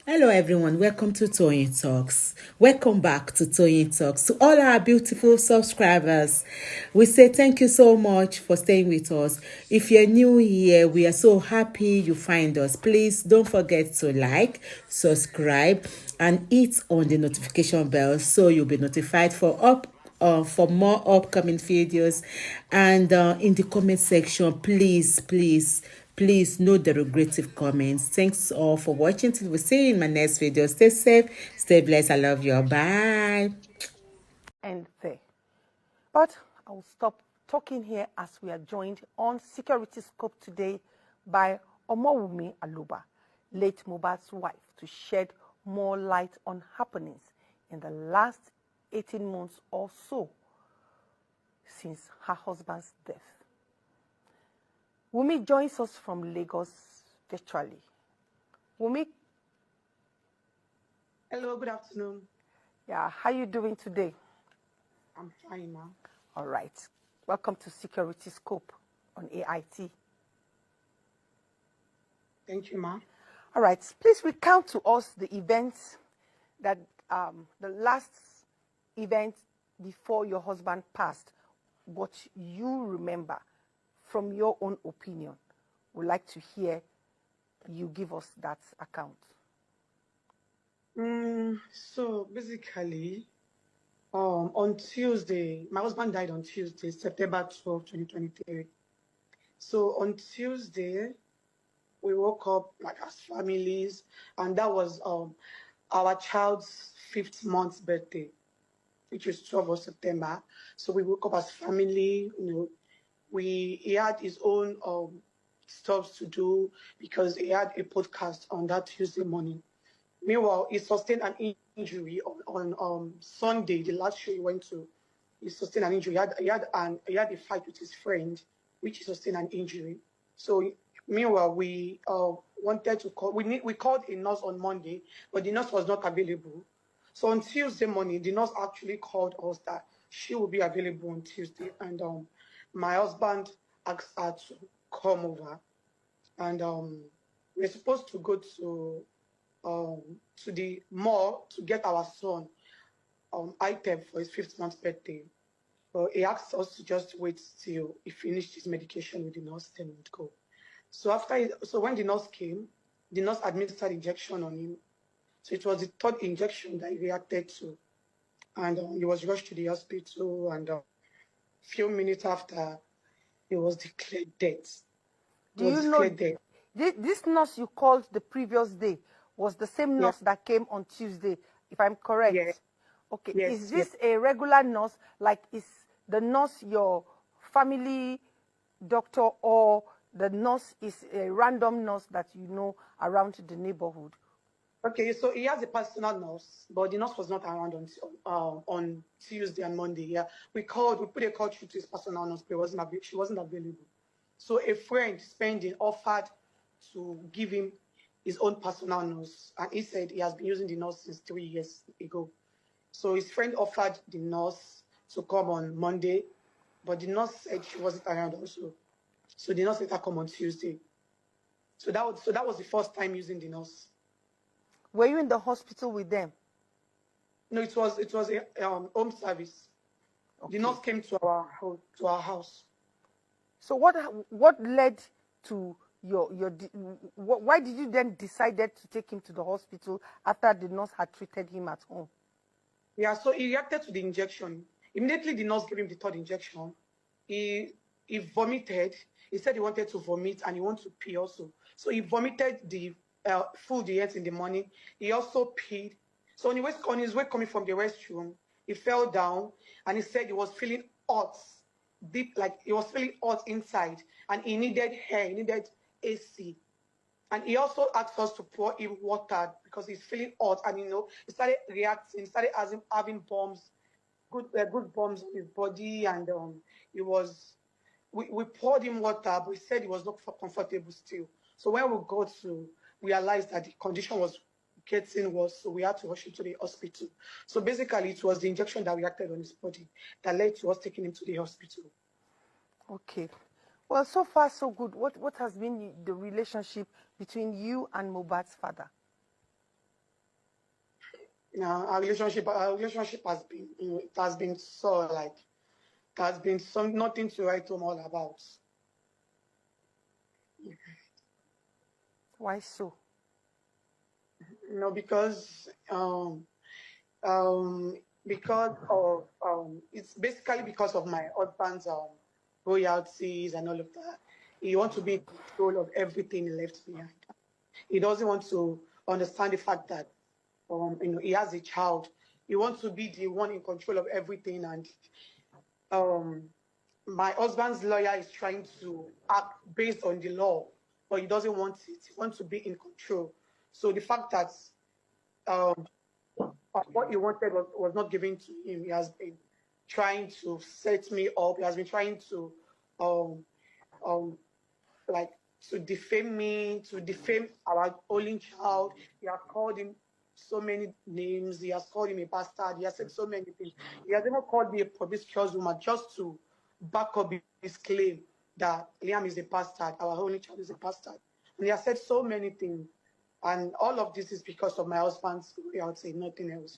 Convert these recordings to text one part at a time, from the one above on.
Hello everyone, welcome to Toyeen Talks. Welcome back to Toyeen Talks. To all our beautiful subscribers, we say thank you so much for staying with us. If you're new here, we are so happy you find us. Please don't forget to like, subscribe, and hit on the notification bell so you'll be notified for more upcoming videos. And in the comment section, please, no derogative comments. Thanks all for watching. Till we see you in my next video. Stay safe, stay blessed. I love you. Bye. And there. But I will stop talking here as we are joined on Security Scope today by Wunmi Aloba, late Mohbad's wife, to shed more light on happenings in the last 18 months or so since her husband's death. Wunmi joins us from Lagos virtually. Wunmi. Hello, good afternoon. Yeah, how are you doing today? I'm fine, ma'am. All right. Welcome to Security Scope on AIT. Thank you, ma'am. All right. Please recount to us the events that the last event before your husband passed, what you remember from your own opinion. We'd like to hear you give us that account. So basically, on Tuesday, my husband died on Tuesday, September 12, 2023. So on Tuesday, we woke up like as families, and that was our child's 5th month birthday, which is 12th of September. So we woke up as family. He had his own stuff to do because he had a podcast on that Tuesday morning. Meanwhile, he sustained an injury on Sunday, the last show he went to. He sustained an injury. He had a fight with his friend, which he sustained an injury. So meanwhile, we wanted to call. We called a nurse on Monday, but the nurse was not available. So on Tuesday morning, the nurse actually called us that she will be available on Tuesday, and my husband asked her to come over, and we're supposed to go to the mall to get our son item for his 5th month birthday. But he asked us to just wait till he finished his medication with the nurse, then we'd go. So when the nurse came, the nurse administered injection on him. So it was the 3rd injection that he reacted to, and he was rushed to the hospital. And a few minutes after, he was declared dead. Do you know this nurse you called the previous day was the same nurse that came on Tuesday, if I'm correct? Yeah. Okay. Yes, is this a regular nurse? Like, is the nurse your family doctor, or the nurse is a random nurse that you know around the neighborhood? Okay, so he has a personal nurse, but the nurse was not around on Tuesday and Monday. Yeah, we put a call through to his personal nurse, but she wasn't available. So a friend spending offered to give him his own personal nurse, and he said he has been using the nurse since 3 years ago. So his friend offered the nurse to come on Monday, but the nurse said she wasn't around also. So the nurse let her come on Tuesday. So that was the first time using the nurse. Were you in the hospital with them? No, it was a home service. Okay. The nurse came to our house. So what led to why did you then decided to take him to the hospital after the nurse had treated him at home? Yeah, so he reacted to the injection. Immediately the nurse gave him the 3rd injection. He vomited. He said he wanted to vomit and he wanted to pee also. So he vomited the food he ate in the morning. He also peed. So on his way coming from the restroom, he fell down and he said he was feeling hot, deep, like he was feeling hot inside, and he needed air, he needed AC. And he also asked us to pour him water because he's feeling hot, and he started reacting, he started having bumps, good bumps on his body, and we poured him water, but he said he was not comfortable still. So when we got to realize that the condition was getting worse, so we had to rush him to the hospital. So basically, it was the injection that reacted on his body that led to us taking him to the hospital. Okay. Well, so far so good. What has been the relationship between you and Mohbad's father? our relationship has been, it has been so like, it has been some nothing to write home all about. Why so? Because um because of it's basically because of my husband's royalties and all of that. He wants to be in control of everything he left behind. He doesn't want to understand the fact that he has a child. He wants to be the one in control of everything, and um my husband's lawyer is trying to act based on the law, but he doesn't want it. He wants to be in control. So the fact that um, what he wanted was not given to him, he has been trying to set me up. He has been trying to um, um, like to defame me, to defame our only child. He has called him so many names. He has called him a bastard. He has said so many things. He has even called me a promiscuous woman just to back up his claim that Liam is a bastard, our only child is a bastard. And he has said so many things. And all of this is because of my husband's loyalty, nothing else.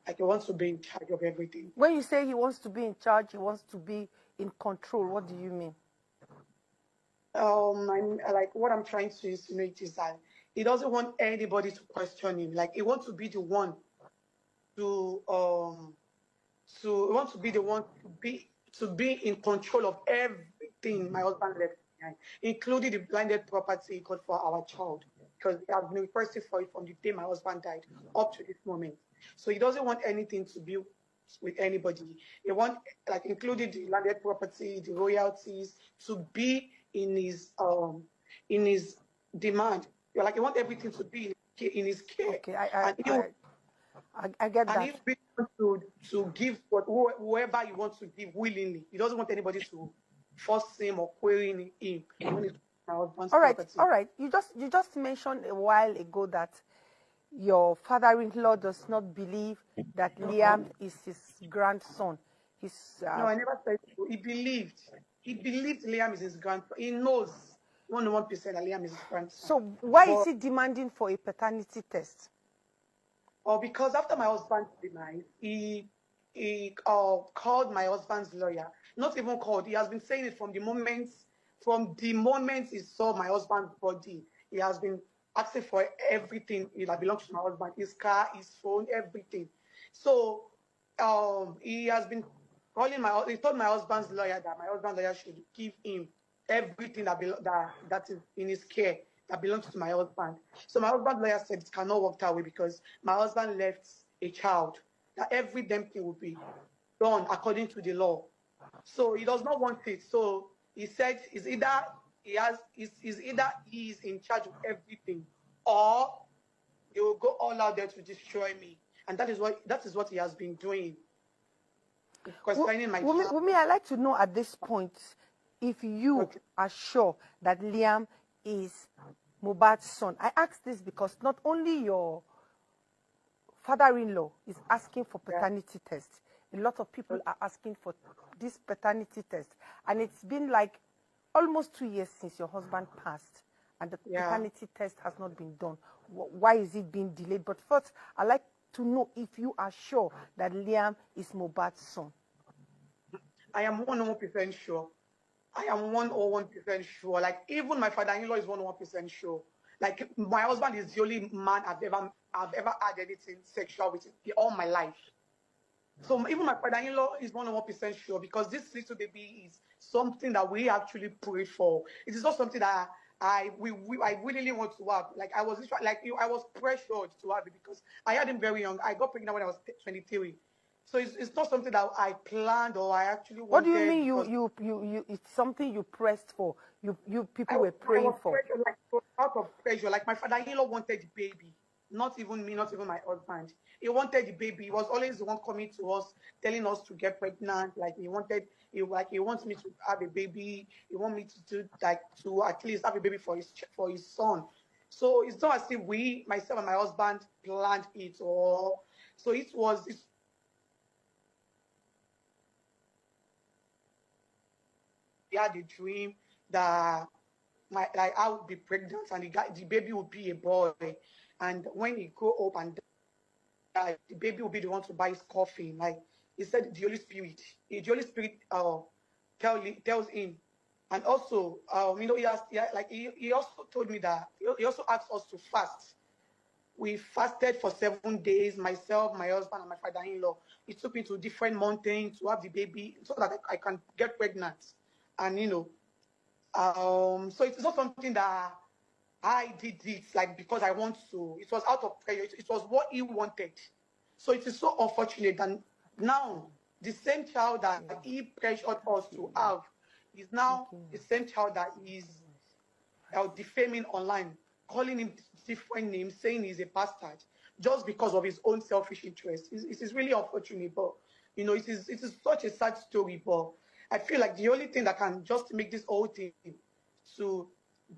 Like he wants to be in charge of everything. When you say he wants to be in charge, he wants to be in control, what do you mean? What I'm trying to insinuate is that he doesn't want anybody to question him. Like he wants to be the one to he wants to be the one to be in control of everything my husband left behind, including the blinded property he got for our child, because he has been requesting for it from the day my husband died up to this moment. So he doesn't want anything to be with anybody. He wants, like, including the landed property, the royalties, to be in his demand. Like he wants everything to be in his care. Okay, And I get and that. he'll be able to give whoever he wants to give willingly. He doesn't want anybody to force him or query him when it's my husband's property. All right. You just mentioned a while ago that your father-in-law does not believe that Liam is his grandson. No, I never said so. He believed Liam is his grandson. He knows 101% that Liam is his grandson. So why is he demanding for a paternity test? Because after my husband's demise, he called my husband's lawyer. Not even called. He has been saying it from the moment he saw my husband's body. He has been asking for everything that belongs to my husband: his car, his phone, everything. So he has been calling he told my husband's lawyer that my husband's lawyer should give him everything that is in his care that belongs to my husband. So my husband's lawyer said it cannot work that way because my husband left a child, that every damn thing will be done according to the law. So he does not want it. So he said is either he is in charge of everything, or he will go all out there to destroy me. And that is what he has been doing. Concerning my child. Wunmi, I'd like to know at this point if you are sure that Liam is Mohbad's son. I ask this because not only your father-in-law is asking for paternity test, a lot of people are asking for this paternity test. And it's been like almost 2 years since your husband passed and the paternity test has not been done. Why is it being delayed? But first, I'd like to know if you are sure that Liam is Mohbad's son. I am 100% sure. I am 101% sure. Like even my father-in-law is 101% sure. Like my husband is the only man I've ever had anything sexual with all my life. So even my father-in-law is 101% sure, because this little baby is something that we actually pray for. It is not something that I really want to have. Like I was pressured to have it because I had him very young. I got pregnant when I was 23. So it's not something that I planned or I actually wanted. What do you mean you it's something you pressed for? You people were praying for? Pressured, like out of pressure. Like my father-in-law wanted the baby. Not even me, not even my husband. He wanted the baby. He was always the one coming to us, telling us to get pregnant. Like he wants me to have a baby. He wants me to at least have a baby for his son. So it's not as if myself and my husband planned it, or so it was. We had a dream that I would be pregnant and the baby would be a boy, and when he grow up and that the baby will be the one to buy his coffin. Like he said, the Holy Spirit tells him. And also, he also told me that he also asked us to fast. We fasted for 7 days, myself, my husband, and my father-in-law. He took me to different mountains to have the baby so that I can get pregnant. And so it's not something that I did it like because I want to. It was out of prayer. It was what he wanted. So it is so unfortunate. And now the same child that he pressured us to have is now the same child that is defaming online, calling him different names, saying he's a bastard just because of his own selfish interest. It is really unfortunate, but it is such a sad story. But I feel like the only thing that can just make this whole thing to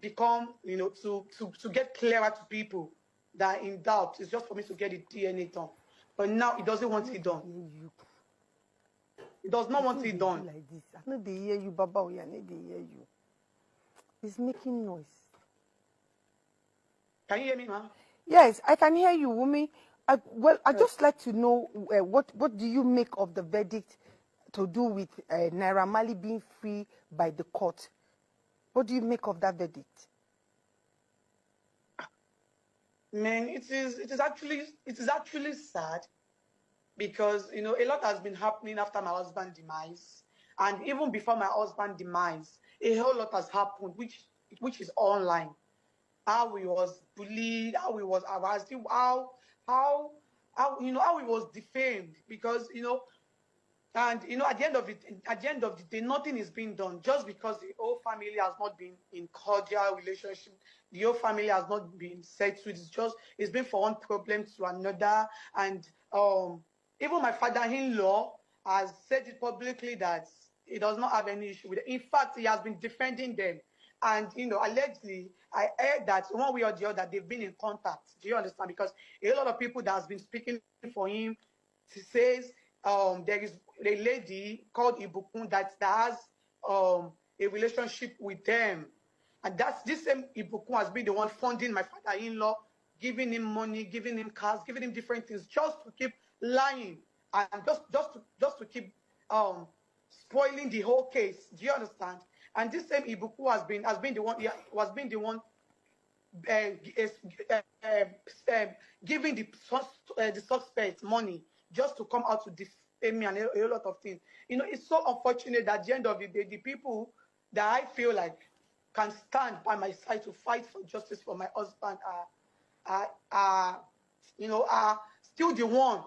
become, to get clearer to people that are in doubt is just for me to get the DNA done. But now he doesn't want it done. He does not want it done. Like this. I know they hear you, Baba. I know they hear you. It's making noise. Can you hear me, ma'am? Yes, I can hear you, Wunmi. I just like to know what do you make of the verdict to do with Naira Marley being free by the court? What do you make of that verdict? Man, it is actually sad because a lot has been happening after my husband's demise, and even before my husband's demise, a whole lot has happened, which is online. How he was bullied, how he was harassed, how he was defamed because and at the end of the day, nothing is being done just because the whole family has not been in cordial relationship. The whole family has not been settled. It's been for one problem to another. And even my father-in-law has said it publicly that he does not have any issue with it. In fact, he has been defending them. And allegedly, I heard that one way or the other they've been in contact. Do you understand? Because a lot of people that has been speaking for him, he says there is a lady called Ibukun that has a relationship with them. And that's this same Ibukun has been the one funding my father-in-law, giving him money, giving him cars, giving him different things, just to keep lying and just to keep spoiling the whole case. Do you understand? And this same Ibuku has been the one giving the suspect money just to come out to defame me and a lot of things. It's so unfortunate that at the end of the day, the people that I feel like can stand by my side to fight for justice for my husband are still the one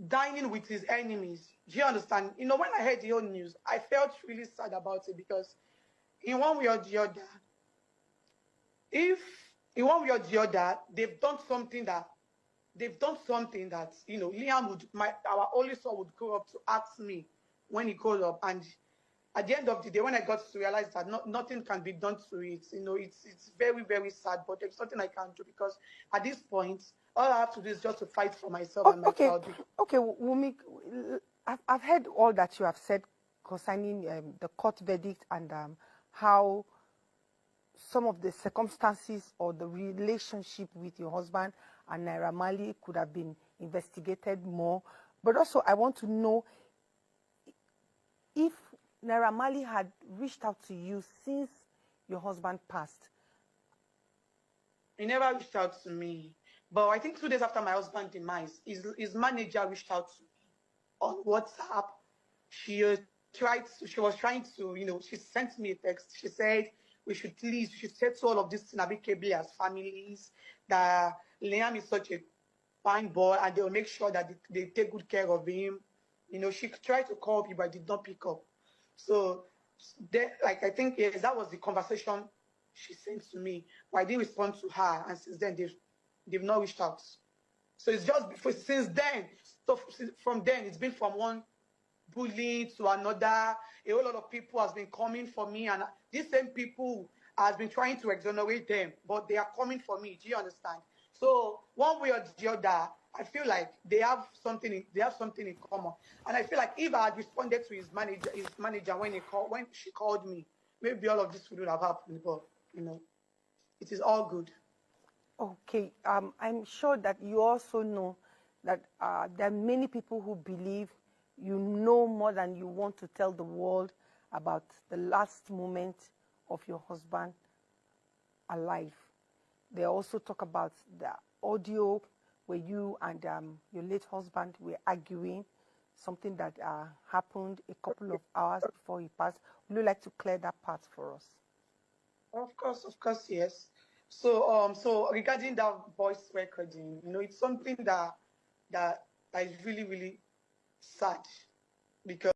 dining with his enemies. Do you understand? When I heard the whole news, I felt really sad about it because in one way or the other, if in one way or the other, they've done something that Liam our only son would grow up to ask me when he grows up. And at the end of the day, when I got to realize that nothing can be done to it, it's very, very sad, but there's nothing I can do because at this point, all I have to do is just to fight for myself and my child. Okay, Wunmi, I've heard all that you have said concerning the court verdict and how some of the circumstances or the relationship with your husband and Naira Marley could have been investigated more. But also, I want to know if Naira Marley had reached out to you since your husband passed. He never reached out to me. But I think 2 days after my husband's demise, his manager reached out to me on WhatsApp. She was trying to, she sent me a text. She said, we should settle all of this amicably as families, that Liam is such a fine boy and they'll make sure that they take good care of him. She tried to call me, but I did not pick up. So, I think, yes, that was the conversation she sent to me. But I didn't respond to her, and since then, they've not reached out. So it's just since then. So from then, it's been from one bullying to another. A whole lot of people has been coming for me, and these same people has been trying to exonerate them, but they are coming for me. Do you understand? So one way or the other, I feel like they have something in common. And I feel like if I had responded to his manager when she called me, maybe all of this would have happened. But it is all good. Okay, I'm sure that you also know that there are many people who believe you know more than you want to tell the world about the last moment of your husband alive. They also talk about the audio where you and your late husband were arguing, something that happened a couple of hours before he passed. Would you like to clear that part for us? Of course, yes. So regarding that voice recording, it's something that is really, really sad because